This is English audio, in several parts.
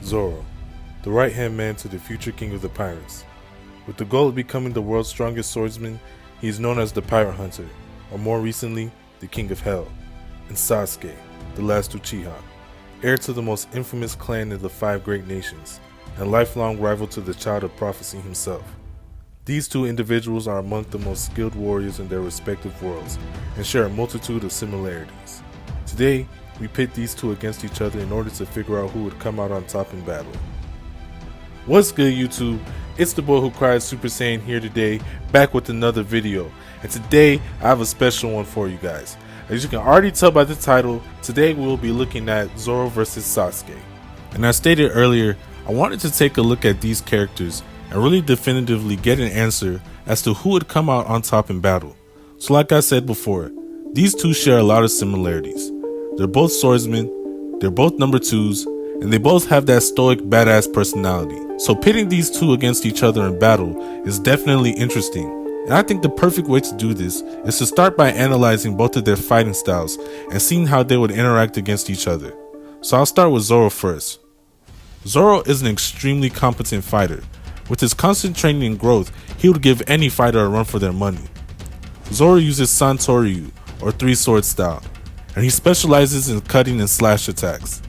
Zoro, the right-hand man to the future king of the pirates. With the goal of becoming the world's strongest swordsman, he is known as the Pirate Hunter, or more recently, the King of Hell. And Sasuke, the last Uchiha, heir to the most infamous clan in the 5 great nations, and lifelong rival to the Child of Prophecy himself. These two individuals are among the most skilled warriors in their respective worlds, and share a multitude of similarities. Today, we pit these two against each other in order to figure out who would come out on top in battle. What's good, YouTube? It's the boy who cried Super Saiyan here today, back with another video. And today, I have a special one for you guys. As you can already tell by the title, today we will be looking at Zoro vs Sasuke. And as stated earlier, I wanted to take a look at these characters and really definitively get an answer as to who would come out on top in battle. So like I said before, these two share a lot of similarities. They're both swordsmen, they're both number 2s, and they both have that stoic badass personality. So pitting these two against each other in battle is definitely interesting. And I think the perfect way to do this is to start by analyzing both of their fighting styles and seeing how they would interact against each other. So I'll start with Zoro first. Zoro is an extremely competent fighter. With his constant training and growth, he would give any fighter a run for their money. Zoro uses Santoryu, or 3-sword style, and he specializes in cutting and slash attacks.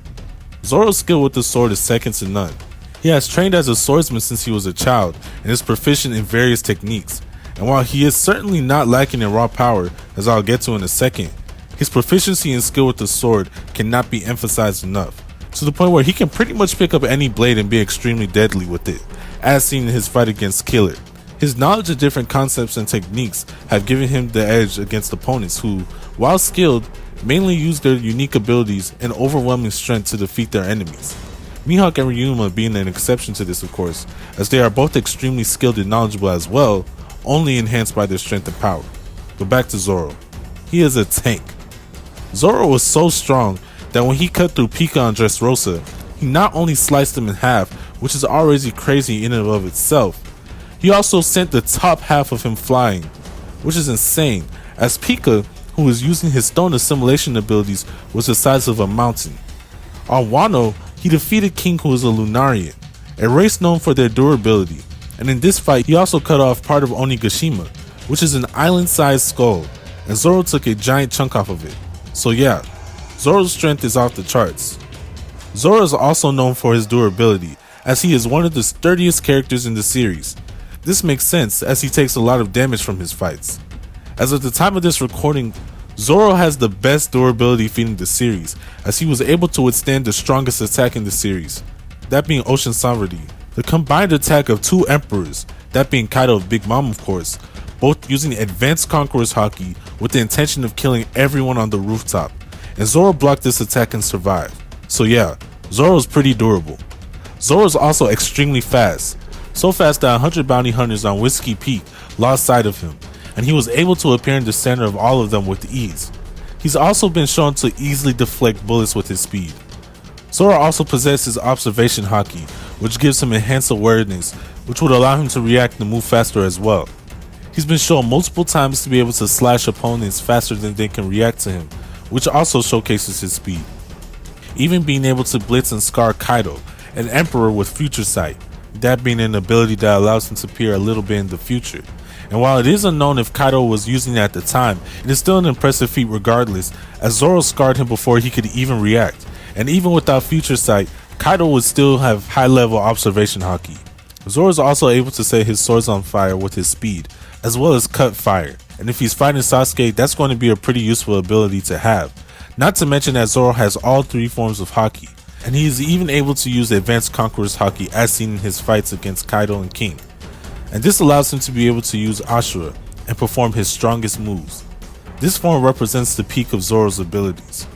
Zoro's skill with the sword is second to none. He has trained as a swordsman since he was a child and is proficient in various techniques, and while he is certainly not lacking in raw power, as I'll get to in a second, his proficiency and skill with the sword cannot be emphasized enough, to the point where he can pretty much pick up any blade and be extremely deadly with it, as seen in his fight against Killer. His knowledge of different concepts and techniques have given him the edge against opponents who, while skilled, mainly use their unique abilities and overwhelming strength to defeat their enemies. Mihawk and Ryuma being an exception to this, of course, as they are both extremely skilled and knowledgeable as well, only enhanced by their strength and power. But back to Zoro. He is a tank. Zoro was so strong that when he cut through Pika on Dressrosa, he not only sliced him in half, which is already crazy in and of itself, he also sent the top half of him flying, which is insane, as Pika, who was using his stone assimilation abilities, was the size of a mountain. On Wano, he defeated King, who is a Lunarian, a race known for their durability, and in this fight he also cut off part of Onigashima, which is an island-sized skull, and Zoro took a giant chunk off of it. So yeah, Zoro's strength is off the charts. Zoro is also known for his durability, as he is one of the sturdiest characters in the series. This makes sense as he takes a lot of damage from his fights. As of the time of this recording, Zoro has the best durability feat in the series, as he was able to withstand the strongest attack in the series, that being Ocean Sovereignty. The combined attack of 2 emperors, that being Kaido of Big Mom of course, both using advanced Conqueror's Haki with the intention of killing everyone on the rooftop, and Zoro blocked this attack and survived. So yeah, Zoro's pretty durable. Zoro's also extremely fast, so fast that 100 bounty hunters on Whiskey Peak lost sight of him, and he was able to appear in the center of all of them with ease. He's also been shown to easily deflect bullets with his speed. Zoro also possesses Observation Haki, which gives him enhanced awareness, which would allow him to react and move faster as well. He's been shown multiple times to be able to slash opponents faster than they can react to him, which also showcases his speed. Even being able to blitz and scar Kaido, an emperor with future sight, that being an ability that allows him to peer a little bit in the future. And while it is unknown if Kaido was using it at the time, it is still an impressive feat regardless, as Zoro scarred him before he could even react. And even without future sight, Kaido would still have high level observation haki. Zoro is also able to set his swords on fire with his speed, as well as cut fire. And if he's fighting Sasuke, that's going to be a pretty useful ability to have. Not to mention that Zoro has all 3 forms of haki, and he is even able to use advanced Conqueror's Haki as seen in his fights against Kaido and King. And this allows him to be able to use Ashura and perform his strongest moves. This form represents the peak of Zoro's abilities.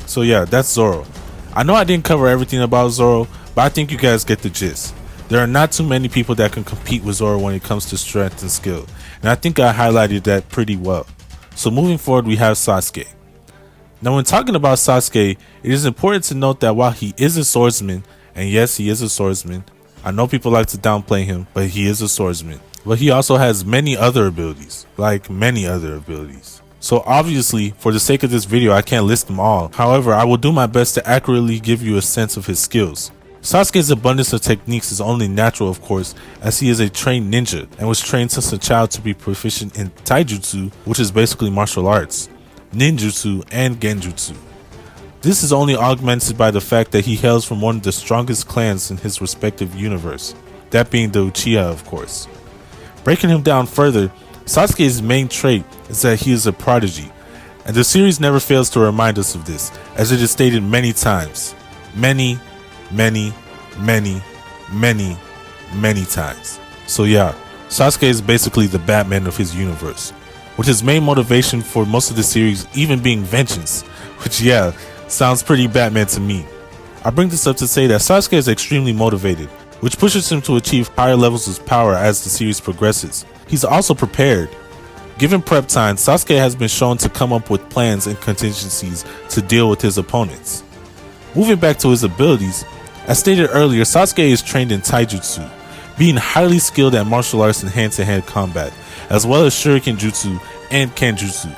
So yeah, that's Zoro. I know I didn't cover everything about Zoro, but I think you guys get the gist. There are not too many people that can compete with Zoro when it comes to strength and skill, and I think I highlighted that pretty well. So moving forward, we have Sasuke. Now when talking about Sasuke, it is important to note that while he is a swordsman, and yes, he is a swordsman, I know people like to downplay him, but he is a swordsman. But he also has many other abilities, So obviously, for the sake of this video, I can't list them all. However, I will do my best to accurately give you a sense of his skills. Sasuke's abundance of techniques is only natural, of course, as he is a trained ninja and was trained since a child to be proficient in taijutsu, which is basically martial arts, ninjutsu, and genjutsu. This is only augmented by the fact that he hails from one of the strongest clans in his respective universe, that being the Uchiha, of course. Breaking him down further, Sasuke's main trait is that he is a prodigy, and the series never fails to remind us of this, as it is stated many times. Many times. So yeah, Sasuke is basically the Batman of his universe, with his main motivation for most of the series even being vengeance, which yeah, sounds pretty Batman to me. I bring this up to say that Sasuke is extremely motivated, which pushes him to achieve higher levels of power as the series progresses. He's also prepared. Given prep time, Sasuke has been shown to come up with plans and contingencies to deal with his opponents. Moving back to his abilities, as stated earlier, Sasuke is trained in taijutsu, being highly skilled at martial arts and hand-to-hand combat, as well as shuriken jutsu and kenjutsu,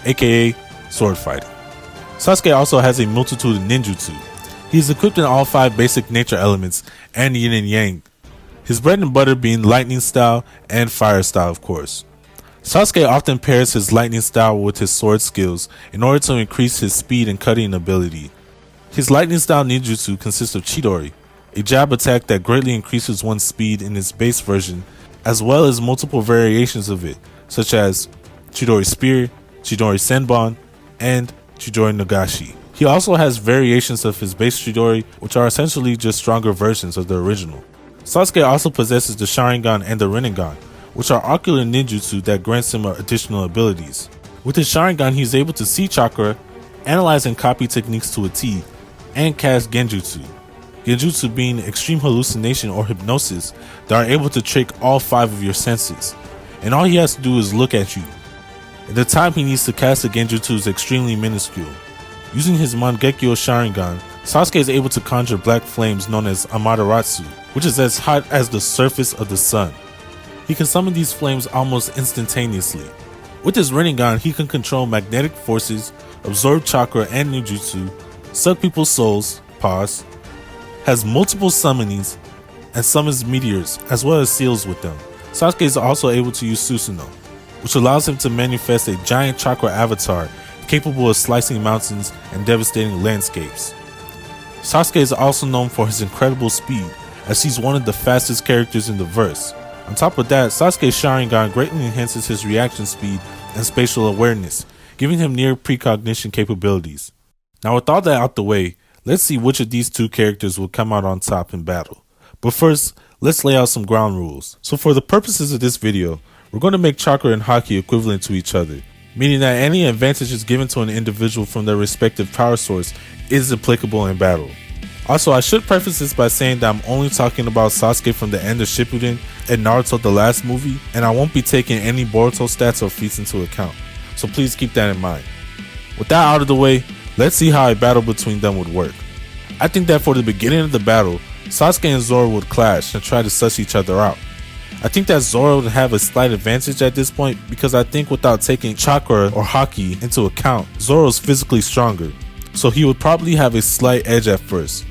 aka sword fighting. Sasuke also has a multitude of ninjutsu. He is equipped in all 5 basic nature elements and yin and yang, his bread and butter being lightning style and fire style, of course. Sasuke often pairs his lightning style with his sword skills in order to increase his speed and cutting ability. His lightning style ninjutsu consists of Chidori, a jab attack that greatly increases one's speed in its base version, as well as multiple variations of it, such as Chidori Spear, Chidori Senbon, and Chidori Nagashi. He also has variations of his base Chidori, which are essentially just stronger versions of the original. Sasuke also possesses the Sharingan and the Rinnegan, which are ocular ninjutsu that grants him additional abilities. With his Sharingan, he is able to see chakra, analyze and copy techniques to a T, and cast genjutsu. Genjutsu being extreme hallucination or hypnosis that are able to trick all 5 of your senses, and all he has to do is look at you. And the time he needs to cast the genjutsu is extremely minuscule. Using his Mangekyo Sharingan, Sasuke is able to conjure black flames known as Amaterasu, which is as hot as the surface of the sun. He can summon these flames almost instantaneously. With his Rinnegan, he can control magnetic forces, absorb chakra and ninjutsu, suck people's souls, has multiple summonings, and summons meteors as well as seals with them. Sasuke is also able to use Susanoo, which allows him to manifest a giant chakra avatar capable of slicing mountains and devastating landscapes. Sasuke is also known for his incredible speed, as he's one of the fastest characters in the verse. On top of that, Sasuke's Sharingan greatly enhances his reaction speed and spatial awareness, giving him near precognition capabilities. Now with all that out the way, let's see which of these 2 characters will come out on top in battle. But first, let's lay out some ground rules. So for the purposes of this video, we're going to make chakra and haki equivalent to each other, meaning that any advantages given to an individual from their respective power source is applicable in battle. Also, I should preface this by saying that I'm only talking about Sasuke from the end of Shippuden and Naruto the last movie, and I won't be taking any Boruto stats or feats into account, so please keep that in mind. With that out of the way, let's see how a battle between them would work. I think that for the beginning of the battle, Sasuke and Zoro would clash and try to suss each other out. I think that Zoro would have a slight advantage at this point because I think without taking chakra or haki into account, Zoro is physically stronger, so he would probably have a slight edge at first.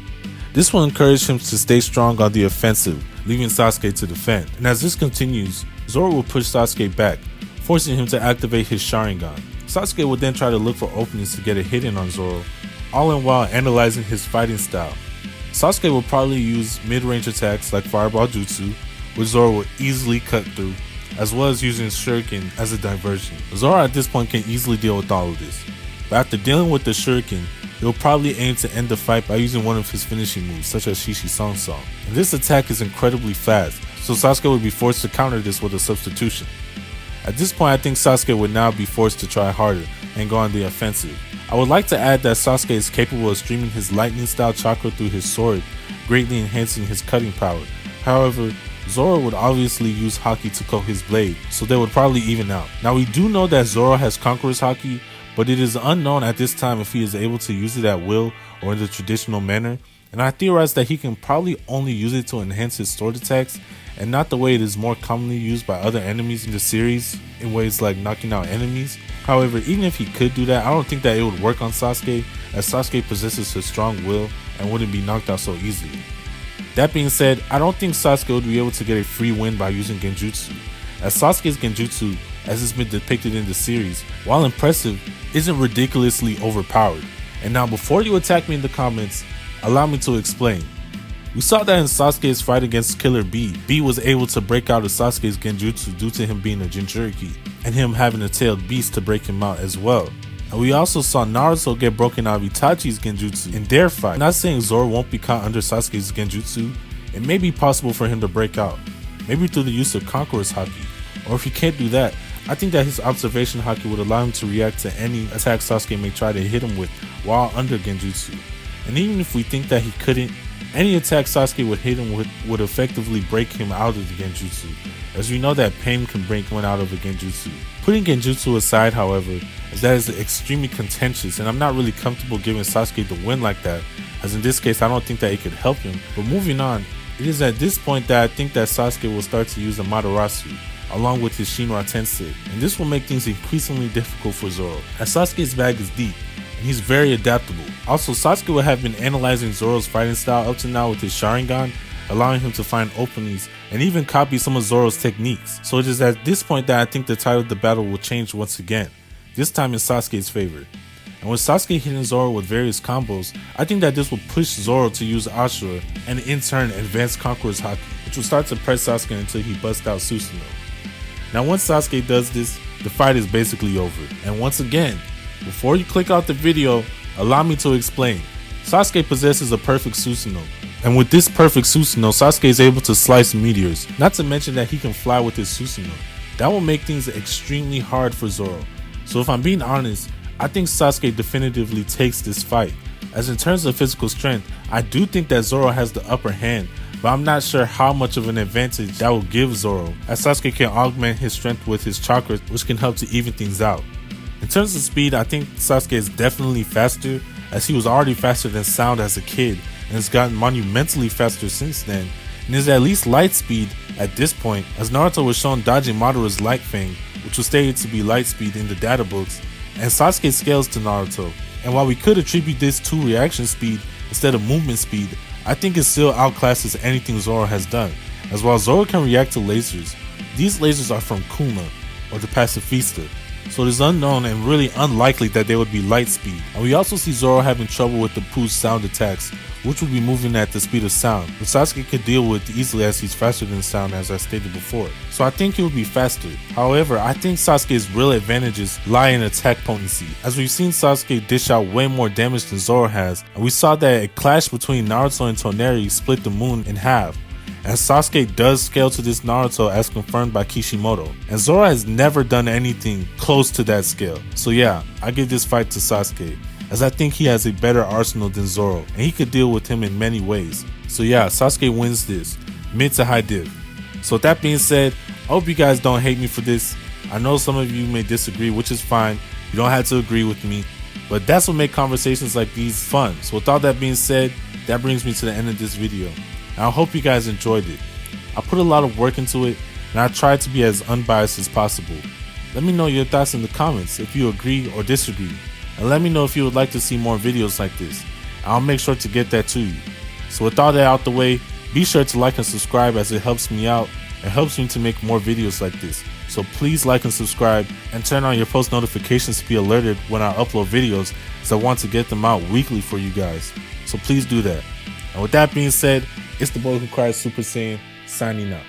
This will encourage him to stay strong on the offensive, leaving Sasuke to defend. And as this continues, Zoro will push Sasuke back, forcing him to activate his Sharingan. Sasuke would then try to look for openings to get a hit in on Zoro, all in while analyzing his fighting style. Sasuke will probably use mid-range attacks like Fireball Jutsu, which Zoro will easily cut through, as well as using Shuriken as a diversion. Zoro at this point can easily deal with all of this, but after dealing with the Shuriken, he'll probably aim to end the fight by using one of his finishing moves, such as Shishi Song Song. And this attack is incredibly fast, so Sasuke would be forced to counter this with a substitution. At this point, I think Sasuke would now be forced to try harder and go on the offensive. I would like to add that Sasuke is capable of streaming his lightning style chakra through his sword, greatly enhancing his cutting power. However, Zoro would obviously use haki to coat his blade, so they would probably even out. Now we do know that Zoro has Conqueror's haki, but it is unknown at this time if he is able to use it at will or in the traditional manner, and I theorize that he can probably only use it to enhance his sword attacks and not the way it is more commonly used by other enemies in the series in ways like knocking out enemies. However, even if he could do that, I don't think that it would work on Sasuke, as Sasuke possesses a strong will and wouldn't be knocked out so easily. That being said, I don't think Sasuke would be able to get a free win by using genjutsu, as Sasuke's genjutsu, as it's been depicted in the series, while impressive, isn't ridiculously overpowered. And now before you attack me in the comments, allow me to explain. We saw that in Sasuke's fight against Killer B, B was able to break out of Sasuke's genjutsu due to him being a Jinchuriki, and him having a tailed beast to break him out as well. And we also saw Naruto get broken out of Itachi's genjutsu in their fight. I'm not saying Zoro won't be caught under Sasuke's genjutsu, it may be possible for him to break out, maybe through the use of Conqueror's Haki, or if he can't do that, I think that his observation Haki would allow him to react to any attack Sasuke may try to hit him with while under genjutsu. And even if we think that he couldn't, any attack Sasuke would hit him with would effectively break him out of the genjutsu, as we know that pain can break one out of a genjutsu. Putting genjutsu aside, however, as that is extremely contentious and I'm not really comfortable giving Sasuke the win like that, as in this case I don't think that it could help him. But moving on, it is at this point that I think that Sasuke will start to use the Madarasu along with his Shinra Tensei, and this will make things increasingly difficult for Zoro, as Sasuke's bag is deep and he's very adaptable. Also, Sasuke would have been analyzing Zoro's fighting style up to now with his Sharingan, allowing him to find openings and even copy some of Zoro's techniques. So it is at this point that I think the tide of the battle will change once again, this time in Sasuke's favor. And with Sasuke hitting Zoro with various combos, I think that this will push Zoro to use Ashura and in turn advance Conqueror's Haki, which will start to press Sasuke until he busts out Susanoo. Now once Sasuke does this, the fight is basically over. And once again, before you click out the video, allow me to explain. Sasuke possesses a perfect Susanoo, and with this perfect Susanoo, Sasuke is able to slice meteors, not to mention that he can fly with his Susanoo. That will make things extremely hard for Zoro. So if I'm being honest, I think Sasuke definitively takes this fight, as in terms of physical strength, I do think that Zoro has the upper hand, but I'm not sure how much of an advantage that will give Zoro, as Sasuke can augment his strength with his chakras, which can help to even things out. In terms of speed, I think Sasuke is definitely faster, as he was already faster than sound as a kid and has gotten monumentally faster since then, and is at least light speed at this point, as Naruto was shown dodging Madara's light fang, which was stated to be light speed in the data books, and Sasuke scales to Naruto. And while we could attribute this to reaction speed instead of movement speed, I think it still outclasses anything Zoro has done, as while Zoro can react to lasers, these lasers are from Kuma, or the Pacifista, so it is unknown and really unlikely that they would be light speed. And we also see Zoro having trouble with the Poo's sound attacks, which will be moving at the speed of sound, which Sasuke could deal with easily as he's faster than sound, as I stated before. So I think he will be faster. However, I think Sasuke's real advantages lie in attack potency, as we've seen Sasuke dish out way more damage than Zoro has, and we saw that a clash between Naruto and Toneri split the moon in half. And Sasuke does scale to this Naruto as confirmed by Kishimoto, and Zoro has never done anything close to that scale. So yeah, I give this fight to Sasuke, as I think he has a better arsenal than Zoro, and he could deal with him in many ways. So yeah, Sasuke wins this, mid to high div. So with that being said, I hope you guys don't hate me for this. I know some of you may disagree, which is fine. You don't have to agree with me, but that's what makes conversations like these fun. So with all that being said, that brings me to the end of this video. And I hope you guys enjoyed it. I put a lot of work into it, and I tried to be as unbiased as possible. Let me know your thoughts in the comments if you agree or disagree, and let me know if you would like to see more videos like this. I'll make sure to get that to you. So with all that out the way, be sure to like and subscribe, as it helps me out and helps me to make more videos like this. So please like and subscribe, and turn on your post notifications to be alerted when I upload videos, as I want to get them out weekly for you guys. So please do that. And with that being said, it's the boy who cries Super Saiyan, signing out.